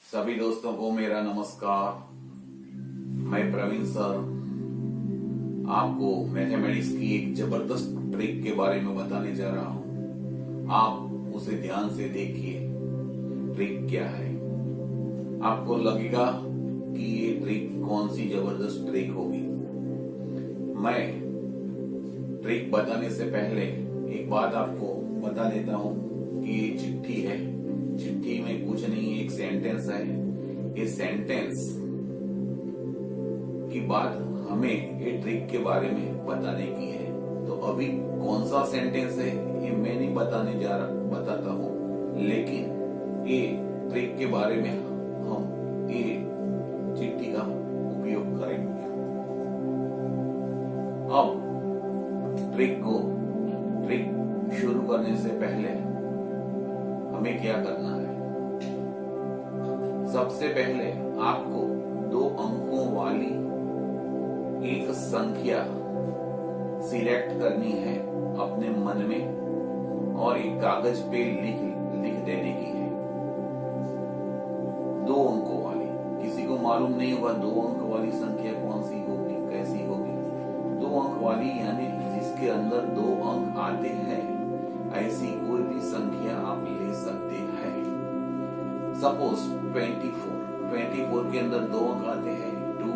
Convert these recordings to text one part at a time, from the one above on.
सभी दोस्तों को मेरा नमस्कार। मैं प्रवीण सर आपको मैथमेटिक्स की एक जबरदस्त ट्रिक के बारे में बताने जा रहा हूं। आप उसे ध्यान से देखिए। ट्रिक क्या है? आपको लगेगा कि ये ट्रिक कौन सी जबरदस्त ट्रिक होगी। मैं ट्रिक बताने से पहले एक बात आपको बता देता हूं कि ये चिट्ठी है। चिट्ठी में कुछ नहीं, एक सेंटेंस है। ये सेंटेंस की बात हमें ये ट्रिक के बारे में बताने की है। तो अभी कौन सा सेंटेंस है ये मैं नहीं बताता हूँ, लेकिन ये ट्रिक के बारे में हम ये चिट्ठी का उपयोग करेंगे। अब ट्रिक शुरू करने से पहले हमें क्या करना है? सबसे पहले आपको 2 अंकों वाली एक संख्या सिलेक्ट करनी है अपने मन में और एक कागज पे लिख देने की है। 2 अंकों वाली, किसी को मालूम नहीं होगा 2 अंक वाली संख्या कौन सी होगी, कैसी होगी। 2 अंक वाली यानी जिसके अंदर 2 अंक आते हैं, ऐसी कोई भी संख्या आप ले सकते हैं। सपोज 24 के अंदर 2 अंक आते हैं, 2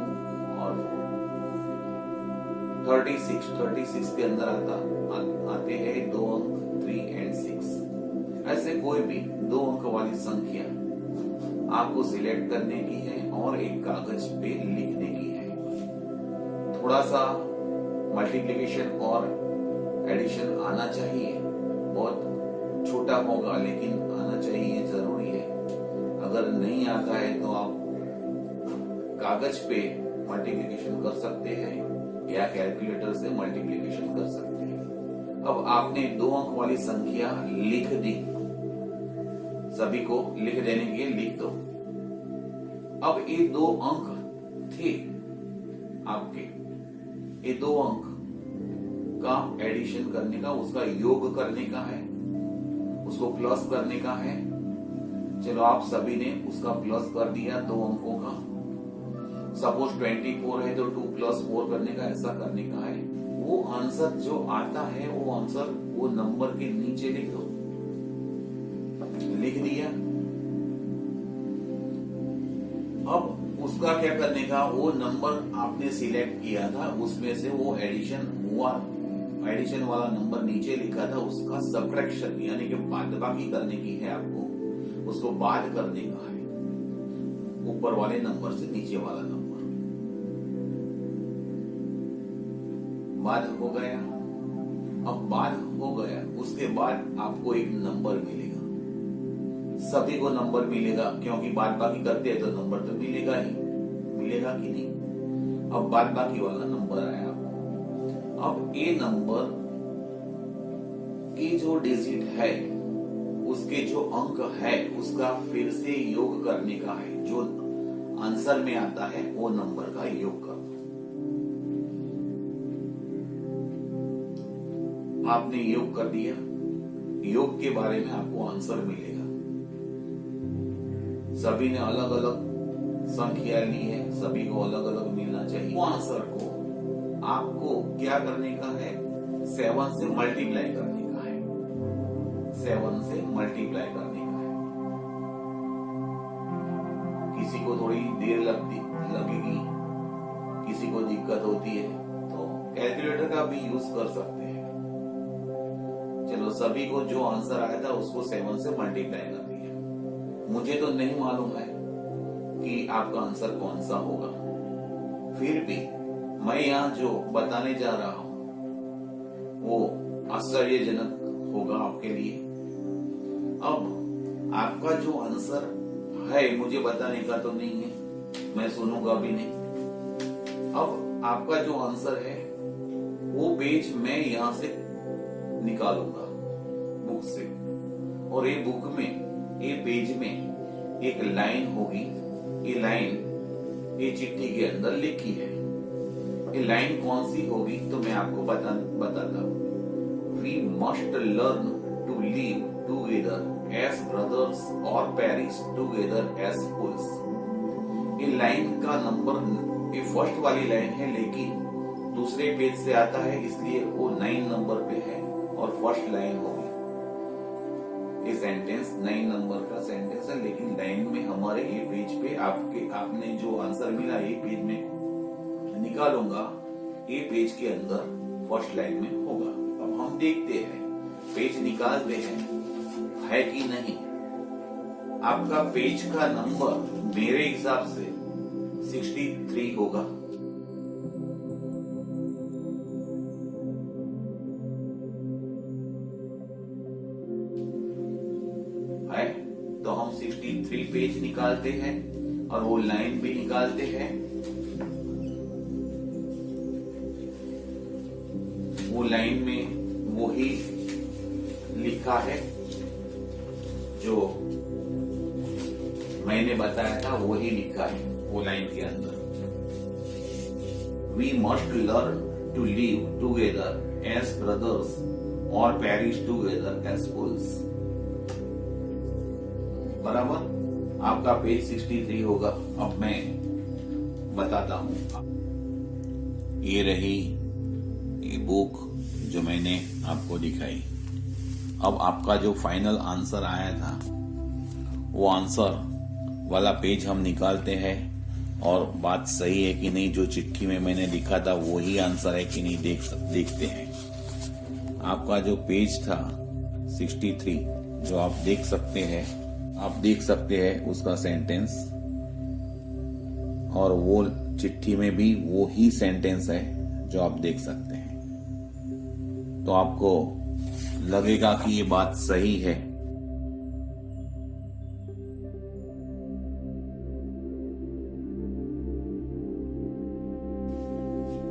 और 4। 36 के अंदर आते हैं 2 अंक, 3 और 6। ऐसे कोई भी 2 अंक वाली संख्या आपको सिलेक्ट करने की है और एक कागज पे लिखने की है। थोड़ा सा मल्टीप्लिकेशन और एडिशन आना चाहिए। बहुत छोटा होगा लेकिन आना चाहिए, जरूरी है। अगर नहीं आता है तो आप कागज पे मल्टीप्लिकेशन कर सकते हैं या कैलकुलेटर से मल्टीप्लिकेशन कर सकते हैं। अब आपने 2 अंक वाली संख्या लिख दी। सभी को लिख देने के लिए लिख दो। अब ये 2 अंक थे आपके, ये 2 अंक का एडिशन करने का, उसका योग करने का है, उसको प्लस करने का है। चलो आप सभी ने उसका प्लस कर दिया 2 अंकों का। सपोज 24 है तो 2 + 4 करने का, ऐसा करने का है। वो आंसर जो आता है वो आंसर वो नंबर के नीचे लिख दो। लिख दिया। अब उसका क्या करने का, वो नंबर आपने सिलेक्ट किया था उसमें से वो एडिशन हुआ, एडिशन वाला नंबर नीचे लिखा था, उसका सब्ट्रैक्शन यानी कि बादबाकी करने की है आपको। उसको बाद करने का है, ऊपर वाले नंबर से नीचे वाला नंबर। बाद हो गया। अब बाद हो गया, उसके बाद आपको एक नंबर मिलेगा। सभी को नंबर मिलेगा क्योंकि बादबाकी करते हैं तो नंबर तो मिलेगा ही, मिलेगा कि नहीं। अब बादबाकी वाला नंबर आया। अब ये नंबर की जो डिजिट है, उसके जो अंक है, उसका फिर से योग करने का है। जो आंसर में आता है वो नंबर का योग करना। आपने योग कर दिया। योग के बारे में आपको आंसर मिलेगा। सभी ने अलग अलग संख्या ली है, सभी को अलग अलग मिलना चाहिए। वो आंसर को आपको क्या करने का है? 7 से मल्टीप्लाई करने का है। 7 से मल्टीप्लाई करने का है। किसी को थोड़ी देर लगेगी, किसी को दिक्कत होती है तो कैलकुलेटर का भी यूज कर सकते हैं। चलो सभी को जो आंसर आया था उसको 7 से मल्टीप्लाई कर दिया। मुझे तो नहीं मालूम है कि आपका आंसर कौन सा होगा, फिर भी मैं यहाँ जो बताने जा रहा हूं वो आश्चर्यजनक होगा आपके लिए। अब आपका जो आंसर है मुझे बताने का तो नहीं है, मैं सुनूंगा भी नहीं। अब आपका जो आंसर है वो पेज मैं यहां से निकालूंगा बुक से, और ये बुक में, ये पेज में एक लाइन होगी। ये लाइन ये चिट्ठी के अंदर लिखी है। ये लाइन कौन सी होगी तो मैं आपको बताता हूं। We must learn to live together as brothers or perish together as fools। ये लाइन का नंबर, ये फर्स्ट वाली लाइन है, लेकिन दूसरे पेज से आता है, इसलिए वो 9 नंबर पे है और फर्स्ट लाइन होगी। ये सेंटेंस 9 नंबर का सेंटेंस है, लेकिन लाइन में हमारे ये पेज पे आपने जो आंसर मिला ये पेज में निकालूंगा, ये पेज के अंदर फर्स्ट लाइन में होगा। अब हम देखते हैं, पेज निकालते हैं है कि नहीं। आपका पेज का नंबर मेरे हिसाब से 63 होगा। है तो हम 63 पेज निकालते हैं और वो लाइन भी निकालते हैं। वो लाइन में वही लिखा है जो मैंने बताया था, वही लिखा है वो लाइन के अंदर। We must learn to live together as brothers or perish together as fools। बराबर, आपका पेज 63 होगा। अब मैं बताता हूं। ये रही ये बुक जो मैंने आपको दिखाई। अब आपका जो फाइनल आंसर आया था, वो आंसर वाला पेज हम निकालते हैं और बात सही है कि नहीं, जो चिट्ठी में मैंने लिखा था वही आंसर है कि नहीं देखते हैं। आपका जो पेज था 63, जो आप देख सकते हैं उसका सेंटेंस, और वो चिट्ठी में भी वो ही सेंटेंस है जो आप देख सकते हैं। तो आपको लगेगा कि ये बात सही है।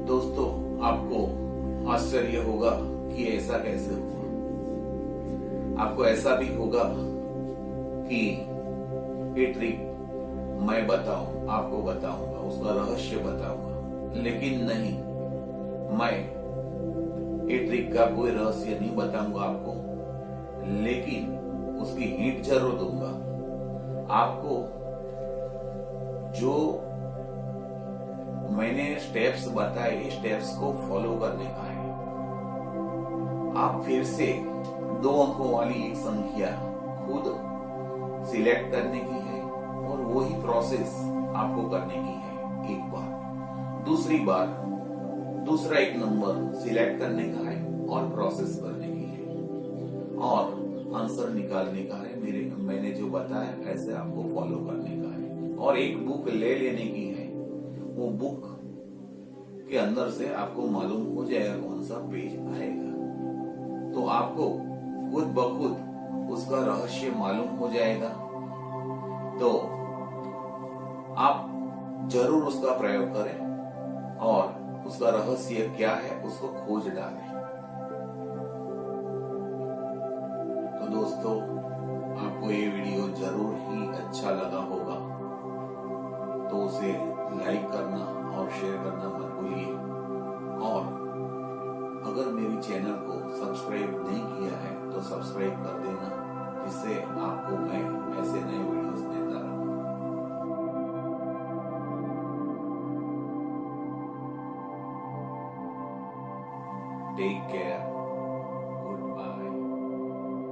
दोस्तों, आपको आश्चर्य होगा कि ऐसा कैसे हुआ। आपको ऐसा भी होगा कि ये ट्रिक मैं आपको बताऊंगा, उसका रहस्य बताऊंगा, लेकिन नहीं, मैं ये ट्रिक का कोई रहस्य नहीं बताऊंगा आपको, लेकिन उसकी हिंट जरूर दूंगा। आपको जो मैंने स्टेप्स बताए, स्टेप्स को फॉलो करने का है। आप फिर से 2 अंकों वाली एक संख्या खुद सिलेक्ट करने की है और वही प्रोसेस आपको करने की है एक बार। दूसरी बार दूसरा एक नंबर सिलेक्ट करने का है और प्रोसेस करने की है और आंसर निकालने का है। मैंने जो बताया ऐसे आपको फॉलो करने का है और एक बुक ले लेने की है। वो बुक के अंदर से आपको मालूम हो जाएगा कौन सा पेज आएगा, तो आपको खुद ब खुद उसका रहस्य मालूम हो जाएगा। तो आप जरूर उसका प्रयोग करें और उसका रहस्य क्या है उसको खोज डालें। तो दोस्तों, आपको ये वीडियो जरूर ही अच्छा लगा होगा, तो उसे लाइक करना और शेयर करना मत भूलिए। और अगर मेरी चैनल को सब्सक्राइब नहीं किया है तो सब्सक्राइब कर देना, जिससे आपको मैं ऐसे नए वीडियोस देता रहूं। Take care.